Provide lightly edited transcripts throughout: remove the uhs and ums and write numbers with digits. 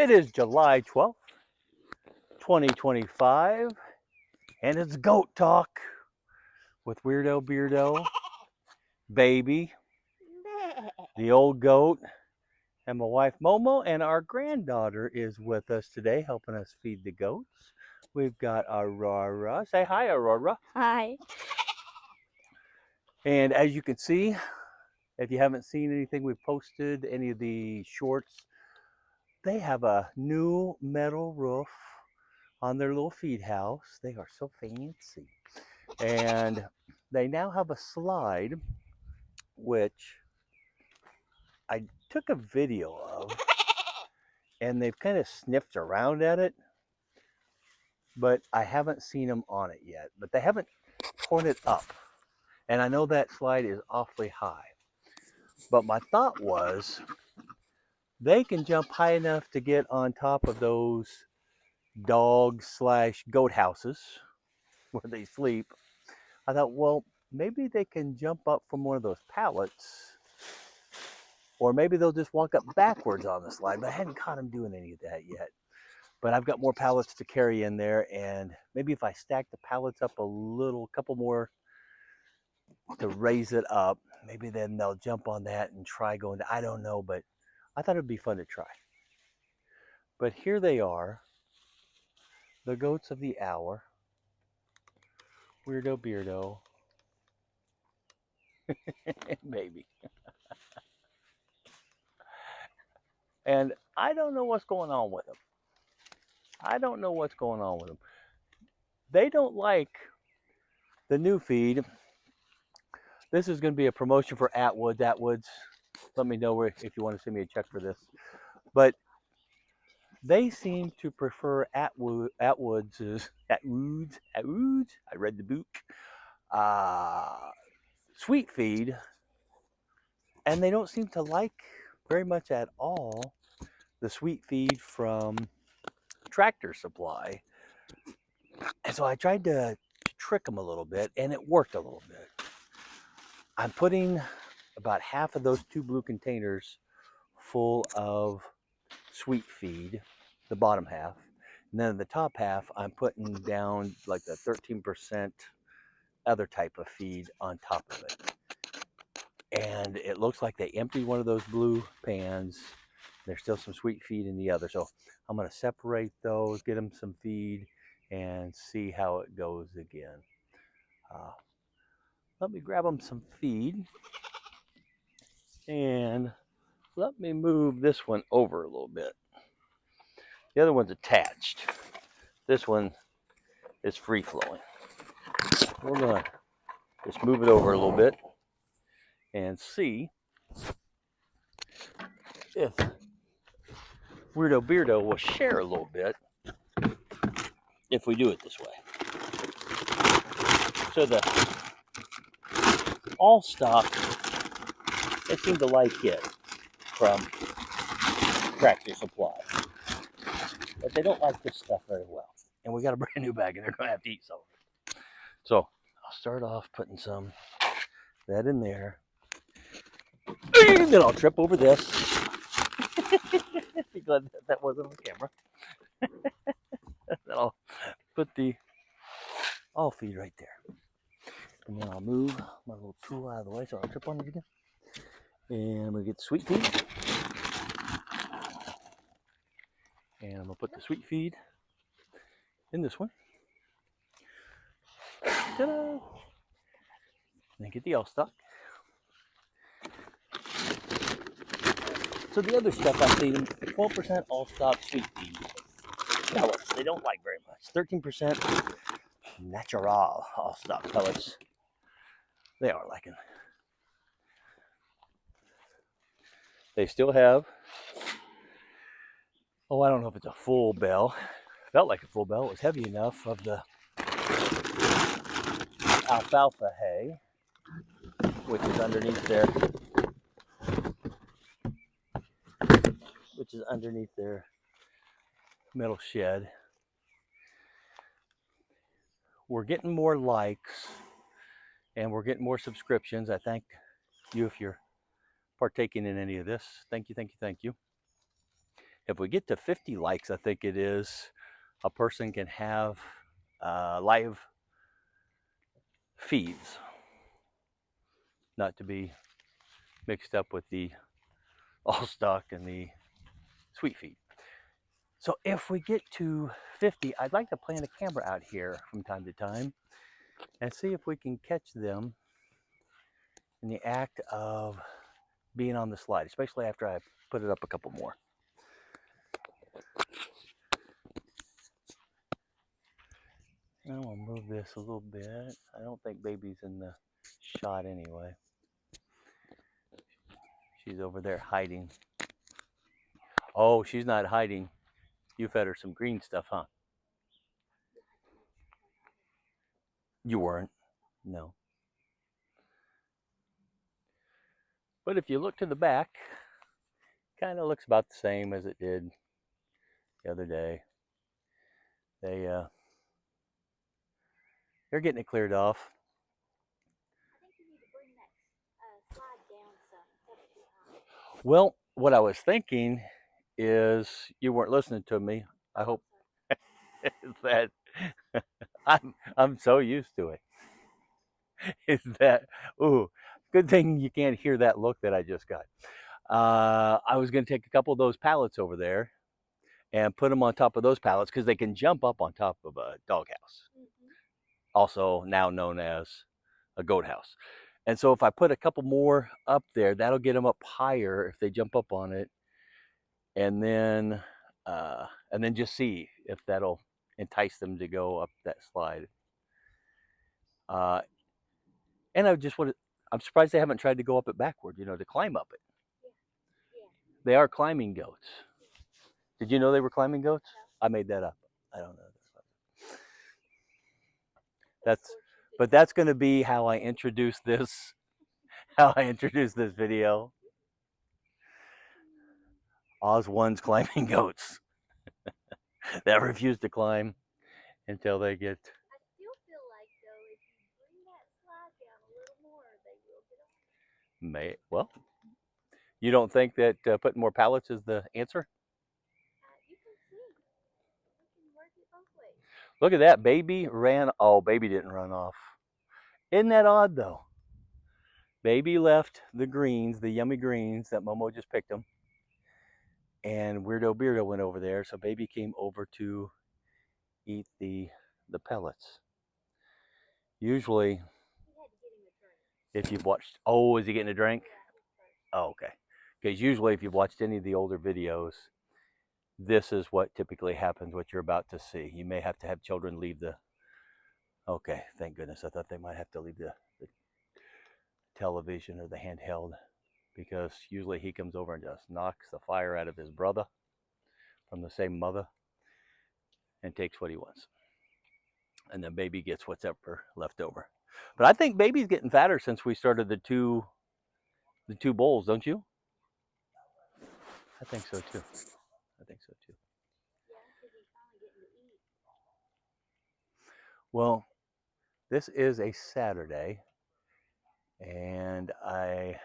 It is July 12th, 2025, and it's Goat Talk with Weirdo Beardo, Baby, the old goat, and my wife Momo, and our granddaughter is with us today helping us feed the goats. We've got Aurora. Say hi, Aurora. Hi. And as you can see, if you haven't seen anything we've posted, any of the shorts, they have a new metal roof on their little feed house. They are so fancy. And they now have a slide, which I took a video of, and they've kind of sniffed around at it, but I haven't seen them on it yet. But they haven't torn it up. And I know that slide is awfully high. But my thought was they can jump high enough to get on top of those dog/goat houses where they sleep. I thought, well, maybe they can jump up from one of those pallets, or maybe they'll just walk up backwards on the slide. But I hadn't caught them doing any of that yet. But I've got more pallets to carry in there, and maybe if I stack the pallets up a little, couple more to raise it up, maybe then they'll jump on that and try going to, I don't know, but I thought it'd be fun to try. But here they are, the goats of the hour, Weirdo Beardo, Baby. And I don't know what's going on with them. They don't like the new feed. This is going to be a promotion for Atwoods. Atwoods, let me know if you want to send me a check for this. But they seem to prefer Atwoods. I read the book. Sweet feed, and they don't seem to like very much at all the sweet feed from Tractor Supply. And so I tried to trick them a little bit, and it worked a little bit. I'm putting about half of those 2 blue containers full of sweet feed, the bottom half, and then the top half I'm putting down like the 13% other type of feed on top of it. And it looks like they emptied one of those blue pans. There's still some sweet feed in the other, so I'm going to separate those, get them some feed, and see how it goes again. Let me grab them some feed, and let me move this one over a little bit. The other one's attached. This one is free flowing. We're going to just move it over a little bit and see if Weirdo Beardo will share a little bit if we do it this way. So the all stock, they seem to like it from Tractor Supply, but they don't like this stuff very well. And we got a brand new bag, and they're going to have to eat some of it. So I'll start off putting some of that in there, and then I'll trip over this. Glad that wasn't on camera. Then I'll put the all feed right there, and then I'll move my little tool out of the way so I'll trip on it again. And I'm going to get the sweet feed. And I'm going to put the sweet feed in this one. Ta-da! And then get the all stock. So the other stuff I feed them, 12% all stock sweet feed pellets. They don't like very much. 13% natural all stock pellets. They are liking. They still have, I don't know if it's a full bell. Felt like a full bell. It was heavy enough of the alfalfa hay, which is underneath their metal shed. We're getting more likes, and we're getting more subscriptions. I thank you if you're partaking in any of this. Thank you. If we get to 50 likes, I think it is, a person can have live feeds, not to be mixed up with the all stock and the sweet feed. So if we get to 50, I'd like to plant a camera out here from time to time and see if we can catch them in the act of being on the slide, especially after I put it up a couple more. Now I'll move this a little bit. I don't think baby's in the shot anyway. She's over there hiding. Oh, she's not hiding. You fed her some green stuff, huh? You weren't. No. But if you look to the back, kind of looks about the same as it did the other day. They're getting it cleared off. I think you need to bring that slide down some. It's up too high. Well, what I was thinking is you weren't listening to me. I hope is that I'm so used to it. Is that ooh, good thing you can't hear that look that I just got. I was going to take a couple of those pallets over there and put them on top of those pallets because they can jump up on top of a doghouse, also now known as a goat house. And so if I put a couple more up there, that'll get them up higher if they jump up on it, and then just see if that'll entice them to go up that slide. And I just want to. I'm surprised they haven't tried to go up it backward, to climb up it. Yeah. They are climbing goats. Did you know they were climbing goats? No. I made that up. I don't know. That's going to be how I introduce this. How I introduce this video. Oz one's climbing goats that refuse to climb until they get. I still feel like though, if you bring that slide down a little more, they will get on. Well, you don't think that putting more pallets is the answer? You can see. We can work it both ways. Look at that. Baby ran. Oh, baby didn't run off. Isn't that odd though? Baby left the greens, the yummy greens that Momo just picked them, and Weirdo Beardo went over there. So baby came over to eat the pellets. Usually, if you've watched, oh, is he getting a drink? Oh, okay. Because usually, if you've watched any of the older videos, this is what typically happens. What you're about to see. You may have to have children leave the. Okay, thank goodness. I thought they might have to leave the television or the handheld, because usually he comes over and just knocks the fire out of his brother from the same mother and takes what he wants. And then baby gets what's ever left over. But I think baby's getting fatter since we started the two bowls, don't you? I think so too. Yeah, because he's finally getting to eat. Well, this is a Saturday, and I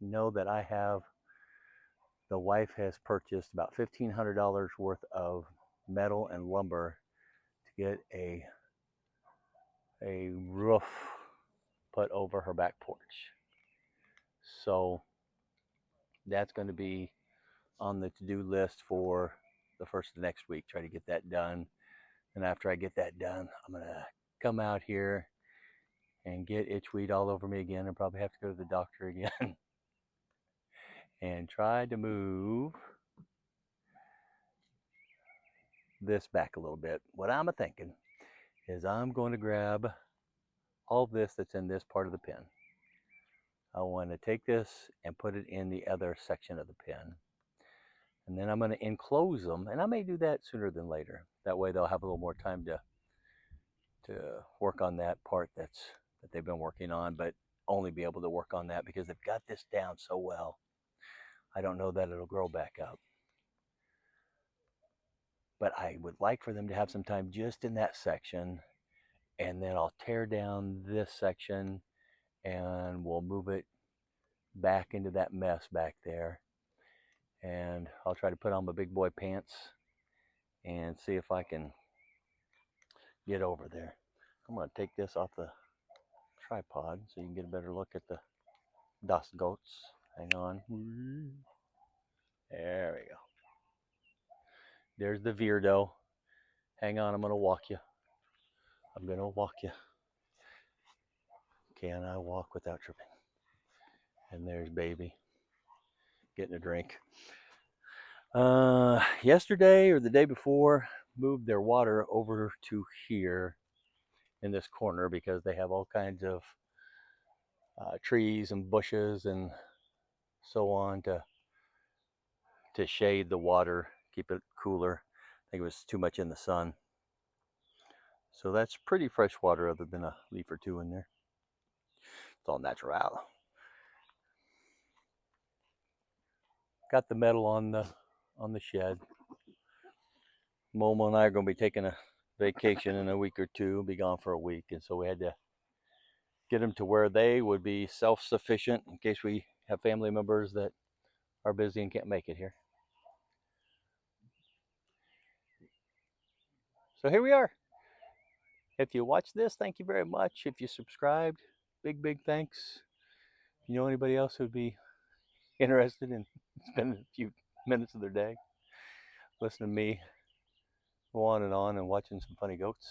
know that the wife has purchased about $1,500 worth of metal and lumber to get a roof put over her back porch. So that's going to be on the to-do list for the first of next week. Try to get that done. And after I get that done, I'm going to come out here and get itchweed all over me again and probably have to go to the doctor again and try to move this back a little bit. What I'm thinking is I'm going to grab all this that's in this part of the pen. I want to take this and put it in the other section of the pen. And then I'm going to enclose them, and I may do that sooner than later. That way they'll have a little more time to work on that part that they've been working on, but only be able to work on that because they've got this down so well. I don't know that it'll grow back up. But I would like for them to have some time just in that section, and then I'll tear down this section and we'll move it back into that mess back there. and I'll try to put on my big boy pants and see if I can get over there. I'm going to take this off the tripod so you can get a better look at the das goats. Hang on. There we go. There's the Veerdo. Hang on, I'm going to walk you. I'm going to walk you. Can I walk without tripping? And there's baby getting a drink. Yesterday or the day before, moved their water over to here in this corner because they have all kinds of trees and bushes and so on to shade the water, keep it cooler. I think it was too much in the sun. So that's pretty fresh water other than a leaf or two in there. It's all natural. Got the metal on the shed. Momo and I are going to be taking a vacation in a week or two, be gone for a week, and so we had to get them to where they would be self-sufficient in case we have family members that are busy and can't make it here. So here we are. If you watch this, thank you very much. If you subscribed, big thanks. If you know anybody else who'd be interested in spending a few minutes of their day listening to me go on and watching some funny goats,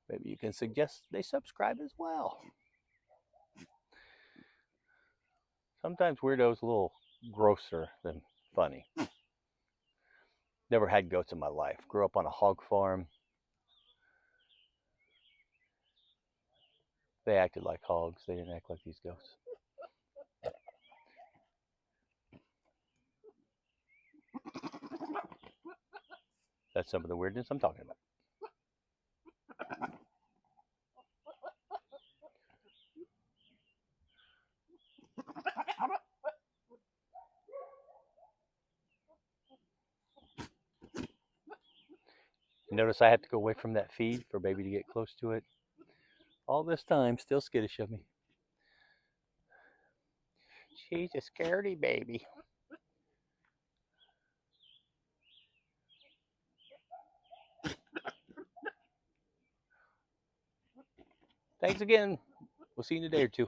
maybe you can suggest they subscribe as well. Sometimes Weirdo's a little grosser than funny. Never had goats in my life. Grew up on a hog farm. They acted like hogs. They didn't act like these goats. That's some of the weirdness I'm talking about. Notice I have to go away from that feed for baby to get close to it. All this time, still skittish of me. She's a scaredy baby. Thanks again. We'll see you in a day or two.